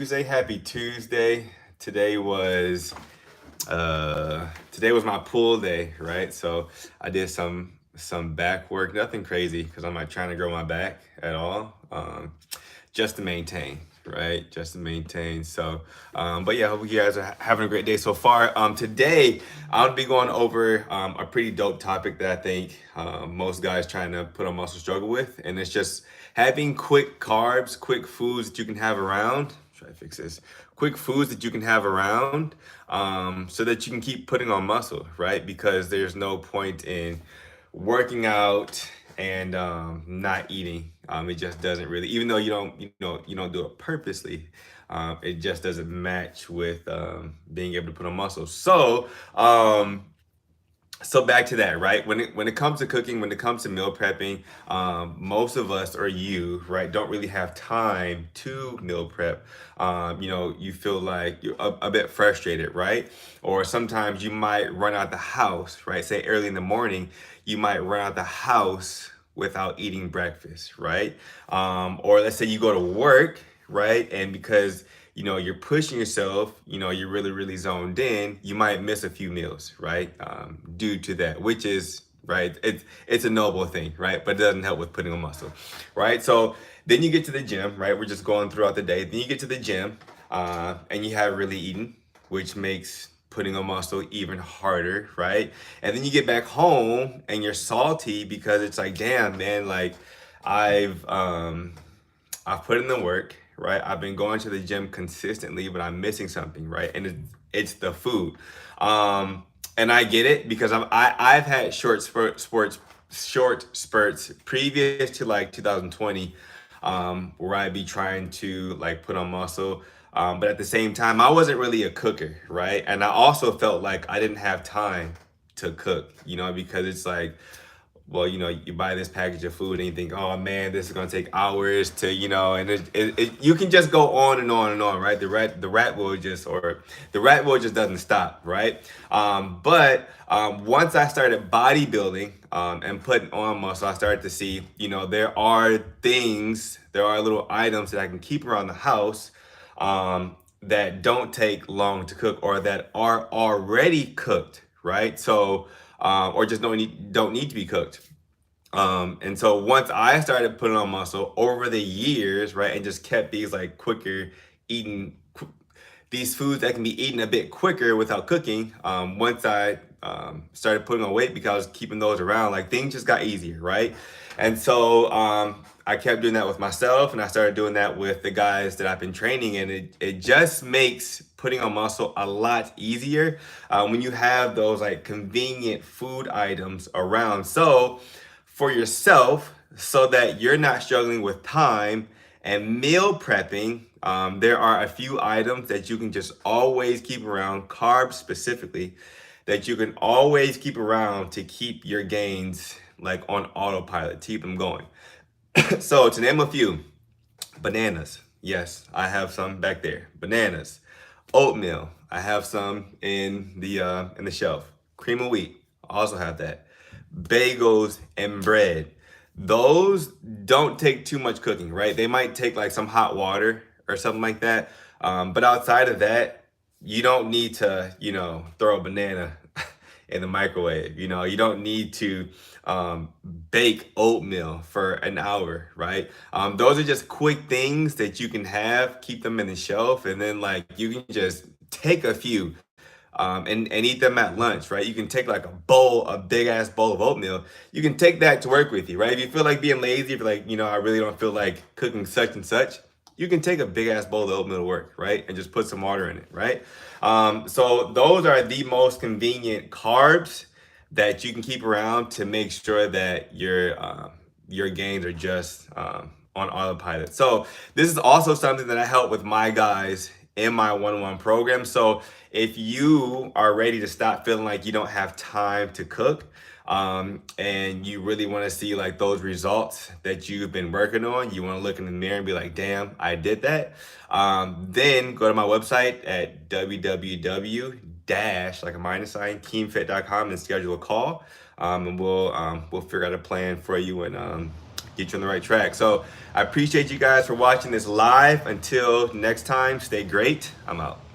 Tuesday, happy Tuesday. Today was my pool day, right? So I did some back work, nothing crazy because I'm not trying to grow my back at all. Just to maintain, right? Just to maintain. But yeah, I hope you guys are having a great day so far. Today I'll be going over a pretty dope topic that I think most guys trying to put on muscle struggle with, and it's just having quick carbs, quick foods that you can have around. Try to fix this. Quick foods that you can have around, so that you can keep putting on muscle, right? Because there's no point in working out and not eating. It just doesn't really, even though you don't do it purposely. It just doesn't match with being able to put on muscle. So back to that, right? When it comes to cooking, when it comes to meal prepping, most of us or you, right, don't really have time to meal prep. You feel like you're a bit frustrated, right? Or sometimes you might run out the house, right? Say early in the morning, you might run out the house without eating breakfast, right? Or let's say you go to work, right? And because you're pushing yourself, you're really, really zoned in, you might miss a few meals, right? Due to that, which is, right, it's a noble thing, right? But it doesn't help with putting on muscle, right? So then you get to the gym, right? We're just going throughout the day. Then you get to the gym, and you haven't really eaten, which makes putting on muscle even harder, right? And then you get back home and you're salty because it's like, damn, man, like I've um I've put in the work, right? I've been going to the gym consistently, but I'm missing something, right? And it's the food. And I get it because I've had short spurts previous to like 2020, where I'd be trying to like put on muscle. But at the same time, I wasn't really a cooker, right? And I also felt like I didn't have time to cook, because it's like, well, you buy this package of food and you think, oh man, this is gonna take hours to, and you can just go on and on and on, right? The rat will just doesn't stop, right? Once I started bodybuilding and putting on muscle, I started to see, there are little items that I can keep around the house, that don't take long to cook or that are already cooked, right? Or just don't need to be cooked. And so once I started putting on muscle over the years, right, and just kept these like quicker eating, these foods that can be eaten a bit quicker without cooking. Once I started putting on weight because I was keeping those around, like things just got easier, right? And so I kept doing that with myself, and I started doing that with the guys that I've been training, and it just makes putting on muscle a lot easier when you have those like convenient food items around. So for yourself, so that you're not struggling with time and meal prepping, there are a few items that you can just always keep around, carbs specifically, that you can always keep around to keep your gains like on autopilot, to keep them going. So to name a few: bananas. Yes, I have some back there. Bananas. Oatmeal. I have some in the shelf. Cream of wheat. I also have that. Bagels and bread. Those don't take too much cooking, right? They might take like some hot water or something like that. But outside of that, you don't need to, throw a banana in the microwave. You don't need to bake oatmeal for an hour, right? Those are just quick things that you can have, keep them in the shelf, and then like you can just take a few and eat them at lunch, right? You can take like a big ass bowl of oatmeal. You can take that to work with you, right? If you feel like being lazy, if you're like, I really don't feel like cooking such and such, you can take a big ass bowl of oatmeal to work, right? And just put some water in it, right? So those are the most convenient carbs that you can keep around to make sure that your gains are just on autopilot. So this is also something that I help with my guys in my one-on-one program. So if you are ready to stop feeling like you don't have time to cook, and you really want to see like those results that you've been working on, you want to look in the mirror and be like, damn, I did that. Then go to my website at www dash like a minus sign keemfit.com and schedule a call. And we'll figure out a plan for you and get you on the right track. So I appreciate you guys for watching this live. Until next time, stay great. I'm out.